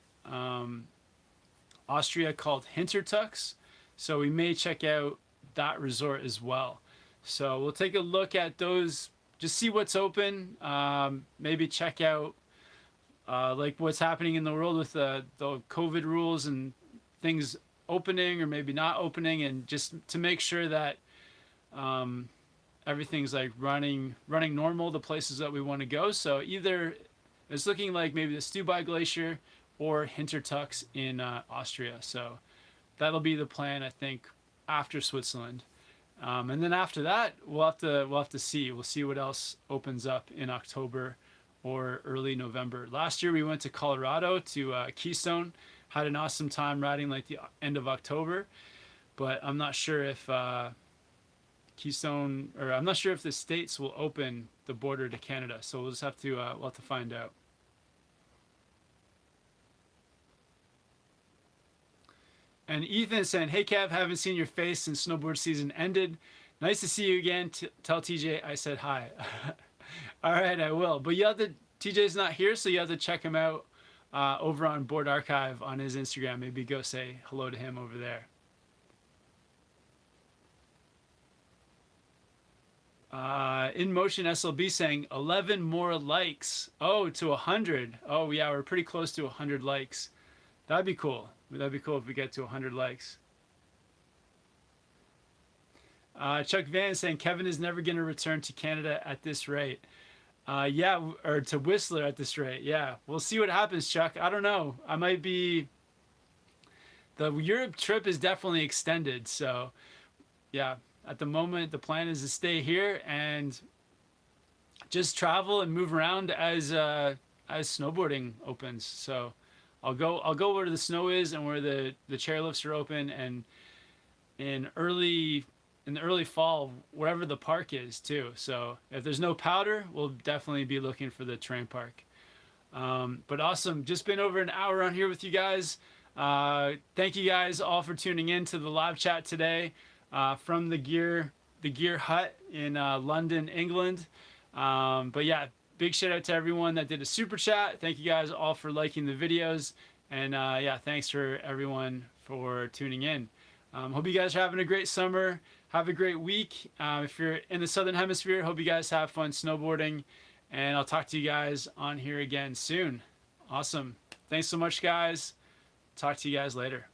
Austria called Hintertux. So we may check out that resort as well. So we'll take a look at those, just see what's open. Maybe check out like what's happening in the world with the COVID rules and things opening or maybe not opening, and just to make sure that um, everything's like running normal, the places that we want to go. So either it's looking like maybe the Stubai Glacier or Hintertux in Austria. So that'll be the plan, I think, after Switzerland. And then after that, we'll have to see. We'll see what else opens up in October or early November. Last year we went to Colorado to Keystone, had an awesome time riding like the end of October, but I'm not sure if Keystone, or I'm not sure if the states will open the border to Canada. So we'll just have to we'll have to find out. And Ethan saying, "Hey Kev, haven't seen your face since snowboard season ended. Nice to see you again. Tell TJ I said hi." All right, I will. But you have to. TJ's not here, so you have to check him out over on Board Archive on his Instagram. Maybe go say hello to him over there. In Motion SLB saying 11 more likes. Oh, to 100. Oh yeah, we're pretty close to 100 likes. That'd be cool. That'd be cool if we get to 100 likes. Chuck Van saying Kevin is never going to return to Canada at this rate. Yeah, or to Whistler at this rate. Yeah, we'll see what happens, Chuck. I don't know. I might be. The Europe trip is definitely extended. So, yeah, at the moment, the plan is to stay here and just travel and move around as snowboarding opens. So, I'll go where the snow is and where the chairlifts are open, and in the early fall, wherever the park is too. So if there's no powder, we'll definitely be looking for the terrain park. But awesome, just been over an hour on here with you guys. Thank you guys all for tuning in to the live chat today from the Gear Hut in London, England. But yeah, big shout out to everyone that did a super chat. Thank you guys all for liking the videos, and yeah, thanks for everyone for tuning in. Hope you guys are having a great summer. Have a great week. If you're in the Southern Hemisphere, hope you guys have fun snowboarding. And I'll talk to you guys on here again soon. Awesome. Thanks so much, guys. Talk to you guys later.